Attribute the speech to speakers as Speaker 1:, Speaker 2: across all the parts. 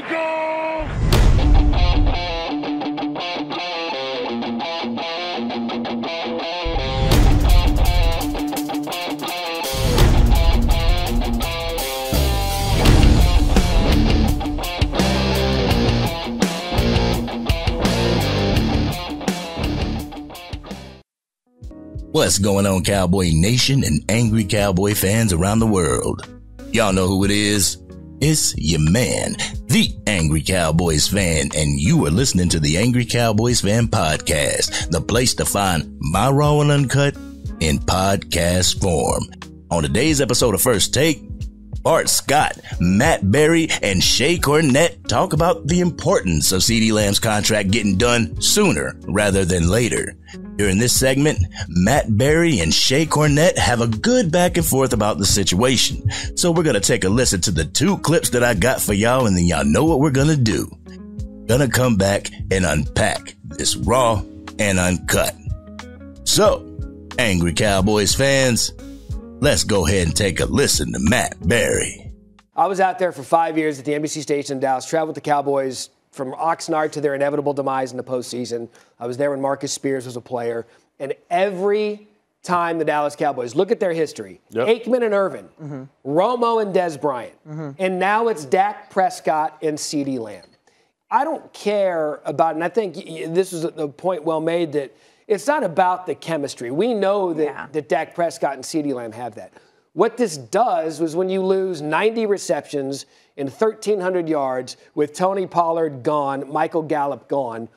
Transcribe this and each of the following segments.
Speaker 1: we go!
Speaker 2: What's going on, Cowboy Nation and Angry Cowboy fans around the world? Y'all know who it is. It's your man, the Angry Cowboys Fan, and you are listening to the Angry Cowboys Fan podcast, the place to find my Raw and Uncut in podcast form. On today's episode of First Take, Bart Scott, Matt Barrie, and Shay Cornett talk about the importance of CeeDee Lamb's contract getting done sooner rather than later. During this segment, Matt Barrie and Shay Cornett have a good back and forth about the situation. So we're going to take a listen to the two clips that I got for y'all, and then y'all know what we're going to do. Gonna come back and unpack this Raw and Uncut. So, Angry Cowboys fans, let's go ahead and take a listen to Matt Barrie.
Speaker 3: I was out there for 5 years at the NBC station in Dallas, traveled with the Cowboys from Oxnard to their inevitable demise in the postseason. I was there when Marcus Spears was a player. And every time the Dallas Cowboys, look at their history. Yep. Aikman and Irvin, Romo and Dez Bryant. And now it's Dak Prescott and CeeDee Lamb. I don't care about, and I think this was a point well made, that it's not about the chemistry. We know that Dak Prescott and CeeDee Lamb have that. What this does was when you lose 90 receptions and 1,300 yards with Tony Pollard gone, Michael Gallup gone,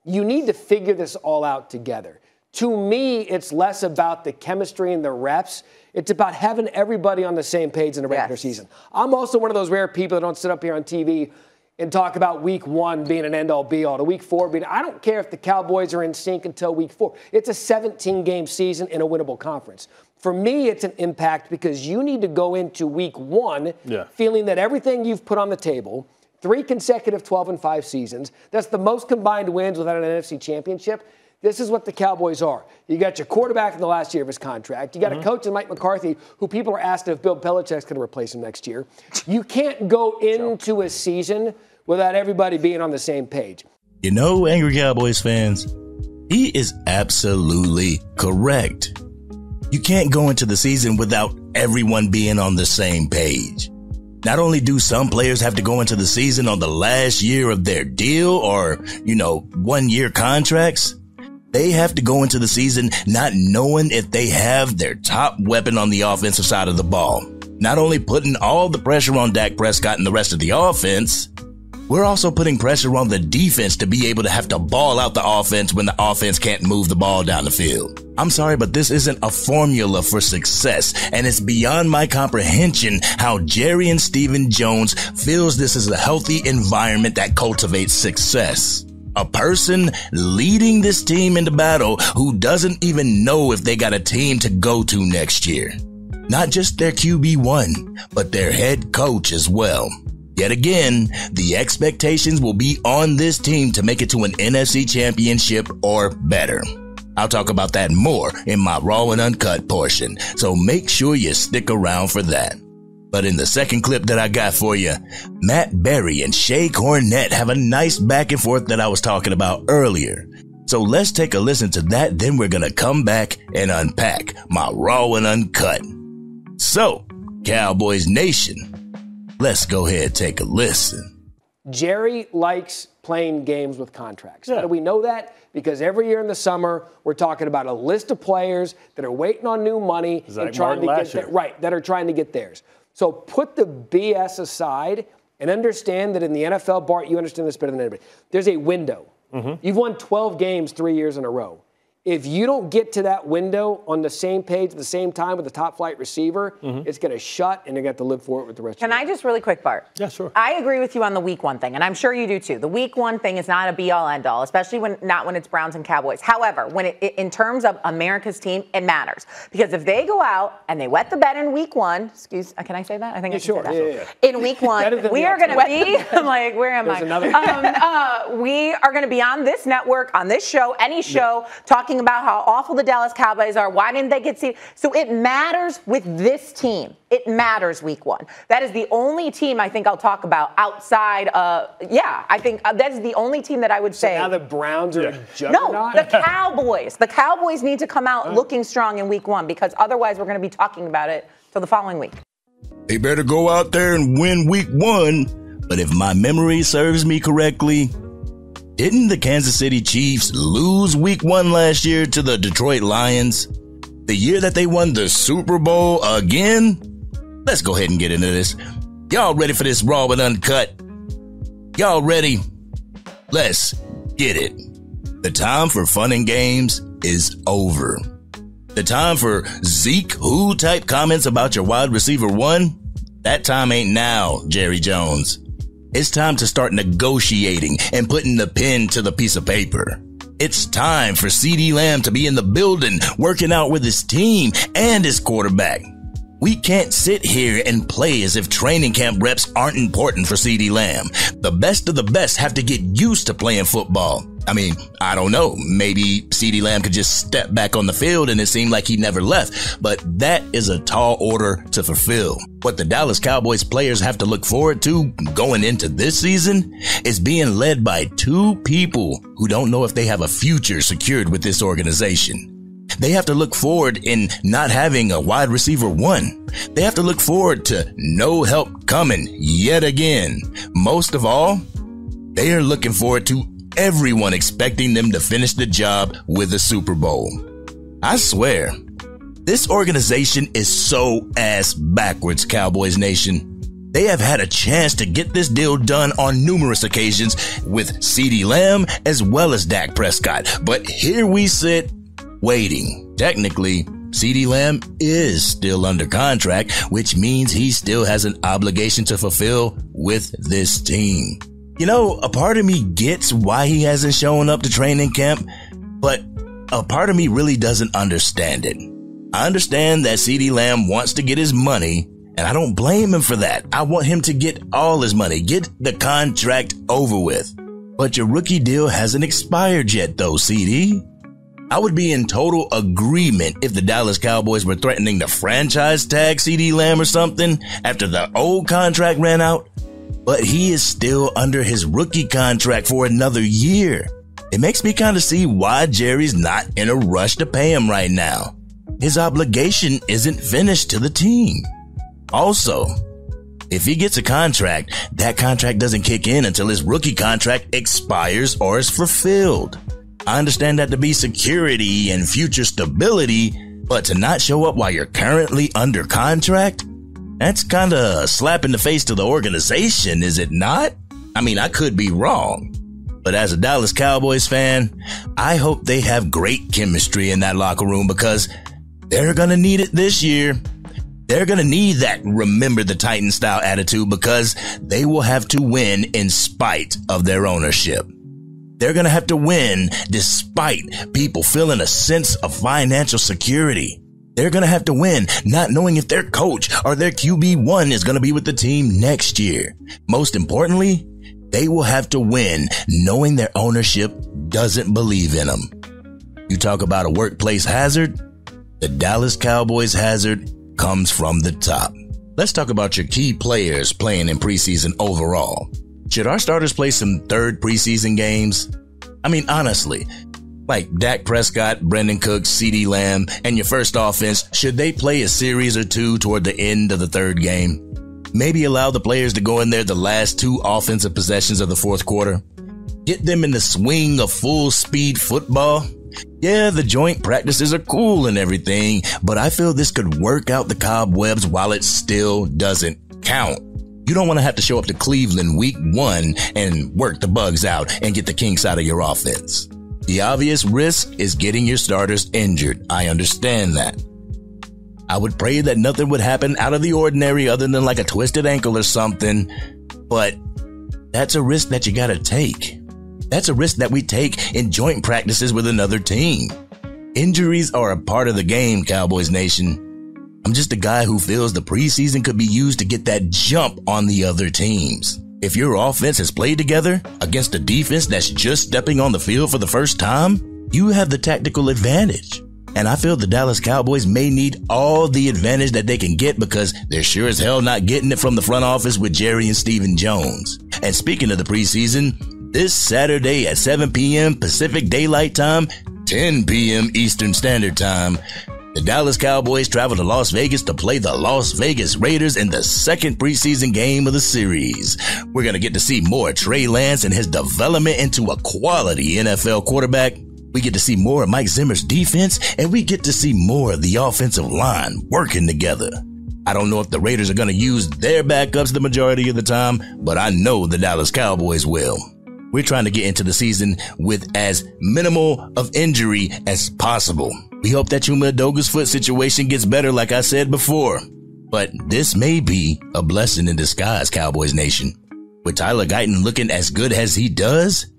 Speaker 3: you need to figure this all out together. To me, it's less about the chemistry and the reps. It's about having everybody on the same page in the regular season. I'm also one of those rare people that don't sit up here on TV and talk about week one being an end-all be-all, to week four being, I don't care if the Cowboys are in sync until week four. It's a 17-game season in a winnable conference. For me, it's an impact because you need to go into week one feeling that everything you've put on the table, 3 consecutive 12-5 seasons, that's the most combined wins without an NFC championship. This is what the Cowboys are. You got your quarterback in the last year of his contract. You got a coach in Mike McCarthy who people are asking if Bill Belichick's going to replace him next year. You can't go into a season without everybody being on the same page.
Speaker 2: You know, Angry Cowboys fans, he is absolutely correct. You can't go into the season without everyone being on the same page. Not only do some players have to go into the season on the last year of their deal or, 1-year contracts, they have to go into the season not knowing if they have their top weapon on the offensive side of the ball. Not only putting all the pressure on Dak Prescott and the rest of the offense, we're also putting pressure on the defense to be able to have to ball out the offense when the offense can't move the ball down the field. I'm sorry, but this isn't a formula for success, and it's beyond my comprehension how Jerry and Stephen Jones feels this is a healthy environment that cultivates success. A person leading this team into battle who doesn't even know if they got a team to go to next year. Not just their QB1, but their head coach as well. Yet again, the expectations will be on this team to make it to an NFC championship or better. I'll talk about that more in my Raw and Uncut portion, so make sure you stick around for that. But in the second clip that I got for you, Matt Barrie and Shay Cornett have a nice back and forth that I was talking about earlier. So let's take a listen to that, then we're gonna come back and unpack my Raw and Uncut. So, Cowboys Nation, let's go ahead and take a listen.
Speaker 3: Jerry likes playing games with contracts. How do we know that? Because every year in the summer, we're talking about a list of players that are waiting on new money and trying to get that are trying to get theirs. So put the BS aside and understand that in the NFL, Bart, you understand this better than anybody. There's a window. You've won 12 games 3 years in a row. If you don't get to that window on the same page at the same time with the top flight receiver, it's going to shut and you're going to have to live for it with the rest of
Speaker 4: Can I just really quick, Bart?
Speaker 5: Yeah, sure.
Speaker 4: I agree with you on the week one thing, and I'm sure you do too. The week one thing is not a be-all, end-all, especially when it's Browns and Cowboys. However, when in terms of America's team, it matters. Because if they go out and they wet the bed in week one, can I say that? I think I should say that.
Speaker 3: Yeah.
Speaker 4: In week one, we are going to be, I'm like, where am I?
Speaker 3: Another.
Speaker 4: We are going to be on this network, on this show, any show, talking talking about how awful the Dallas Cowboys are. Why didn't they get seeded? So it matters with this team. It matters week one. That is the only team I think I'll talk about outside I think that is the only team that I would say.
Speaker 3: So now the Browns are a juggernaut?
Speaker 4: No, the Cowboys. The Cowboys need to come out looking strong in week one because otherwise we're going to be talking about it till the following week.
Speaker 2: They better go out there and win week one. But if my memory serves me correctly, didn't the Kansas City Chiefs lose week one last year to the Detroit Lions? The year that they won the Super Bowl again? Let's go ahead and get into this. Y'all ready for this Raw and Uncut? Y'all ready? Let's get it. The time for fun and games is over. The time for Zeke who type comments about your wide receiver one? That time ain't now, Jerry Jones. It's time to start negotiating and putting the pen to the piece of paper. It's time for CeeDee Lamb to be in the building, working out with his team and his quarterback. We can't sit here and play as if training camp reps aren't important for CeeDee Lamb. The best of the best have to get used to playing football. I mean, I don't know. Maybe CeeDee Lamb could just step back on the field and it seemed like he never left. But that is a tall order to fulfill. What the Dallas Cowboys players have to look forward to going into this season is being led by two people who don't know if they have a future secured with this organization. They have to look forward in not having a wide receiver one. They have to look forward to no help coming yet again. Most of all, they are looking forward to everyone expecting them to finish the job with a Super Bowl. I swear, this organization is so ass backwards, Cowboys Nation. They have had a chance to get this deal done on numerous occasions with CeeDee Lamb as well as Dak Prescott. But here we sit waiting. Technically, CeeDee Lamb is still under contract, which means he still has an obligation to fulfill with this team. You know, a part of me gets why he hasn't shown up to training camp, but a part of me really doesn't understand it. I understand that CeeDee Lamb wants to get his money, and I don't blame him for that. I want him to get all his money, get the contract over with. But your rookie deal hasn't expired yet though, CeeDee. I would be in total agreement if the Dallas Cowboys were threatening to franchise tag CeeDee Lamb or something after the old contract ran out. But he is still under his rookie contract for another year. It makes me kind of see why Jerry's not in a rush to pay him right now. His obligation isn't finished to the team. Also, if he gets a contract, that contract doesn't kick in until his rookie contract expires or is fulfilled. I understand that to be security and future stability, but to not show up while you're currently under contract? That's kind of a slap in the face to the organization, is it not? I mean, I could be wrong. But as a Dallas Cowboys fan, I hope they have great chemistry in that locker room because they're going to need it this year. They're going to need that remember the Titan style attitude because they will have to win in spite of their ownership. They're going to have to win despite people feeling a sense of financial security. They're going to have to win not knowing if their coach or their QB1 is going to be with the team next year. Most importantly, they will have to win knowing their ownership doesn't believe in them. You talk about a workplace hazard? The Dallas Cowboys hazard comes from the top. Let's talk about your key players playing in preseason overall. Should our starters play some third preseason games? I mean, honestly, like Dak Prescott, Brandon Cooks, CeeDee Lamb, and your first offense, should they play a series or two toward the end of the third game? Maybe allow the players to go in there the last two offensive possessions of the fourth quarter. Get them in the swing of full speed football. Yeah, the joint practices are cool and everything, but I feel this could work out the cobwebs while it still doesn't count. You don't want to have to show up to Cleveland week one and work the bugs out and get the kinks out of your offense. The obvious risk is getting your starters injured. I understand that. I would pray that nothing would happen out of the ordinary other than like a twisted ankle or something, but that's a risk that you gotta take. That's a risk that we take in joint practices with another team. Injuries are a part of the game, Cowboys Nation. I'm just a guy who feels the preseason could be used to get that jump on the other teams. If your offense has played together against a defense that's just stepping on the field for the first time, You have the tactical advantage. And I feel the Dallas Cowboys may need all the advantage that they can get because they're sure as hell not getting it from the front office with Jerry and Stephen Jones. And speaking of the preseason, this Saturday at 7 p.m. Pacific Daylight Time, 10 p.m. Eastern Standard Time, the Dallas Cowboys travel to Las Vegas to play the Las Vegas Raiders in the second preseason game of the series. We're going to get to see more Trey Lance and his development into a quality NFL quarterback. We get to see more of Mike Zimmer's defense, and we get to see more of the offensive line working together. I don't know if the Raiders are going to use their backups the majority of the time, but I know the Dallas Cowboys will. We're trying to get into the season with as minimal of injury as possible. We hope that Chuma Edoga's foot situation gets better, like I said before. But this may be a blessing in disguise, Cowboys Nation. With Tyler Guyton looking as good as he does,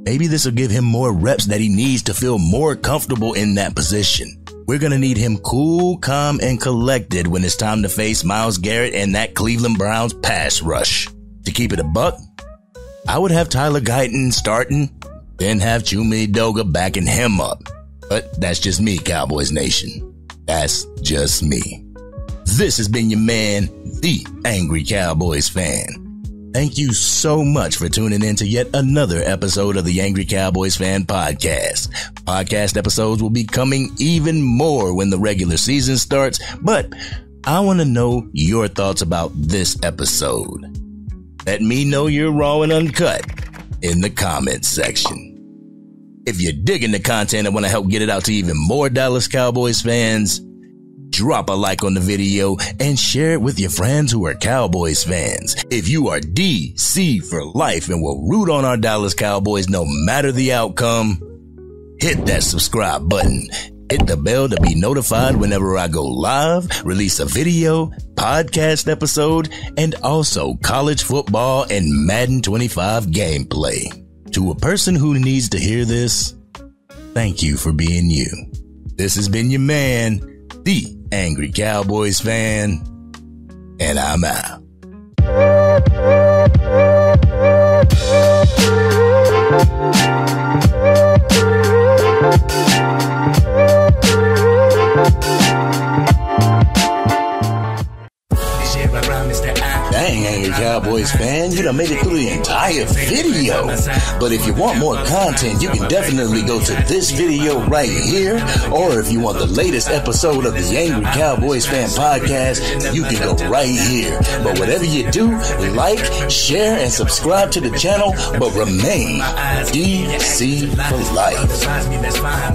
Speaker 2: maybe this will give him more reps that he needs to feel more comfortable in that position. We're going to need him cool, calm, and collected when it's time to face Myles Garrett and that Cleveland Browns pass rush. To keep it a buck, I would have Tyler Guyton starting, then have Chuma Edoga backing him up. But that's just me, Cowboys Nation. That's just me. This has been your man, the Angry Cowboys Fan. Thank you so much for tuning in to yet another episode of the Angry Cowboys Fan podcast. Podcast episodes will be coming even more when the regular season starts, but I want to know your thoughts about this episode. Let me know you're raw and uncut in the comments section. If you're digging the content and want to help get it out to even more Dallas Cowboys fans, drop a like on the video and share it with your friends who are Cowboys fans. If you are DC for life and will root on our Dallas Cowboys no matter the outcome, hit that subscribe button. Hit the bell to be notified whenever I go live, release a video, podcast episode, and also college football and Madden 25 gameplay. To a person who needs to hear this, thank you for being you. This has been your man, the Angry Cowboys Fan, and I'm out. Dang, Angry Cowboys fan, you done made it through the entire video. But if you want more content, you can definitely go to this video right here. Or if you want the latest episode of the Angry Cowboys Fan podcast, you can go right here. But whatever you do, like, share, and subscribe to the channel, but remain DC for life.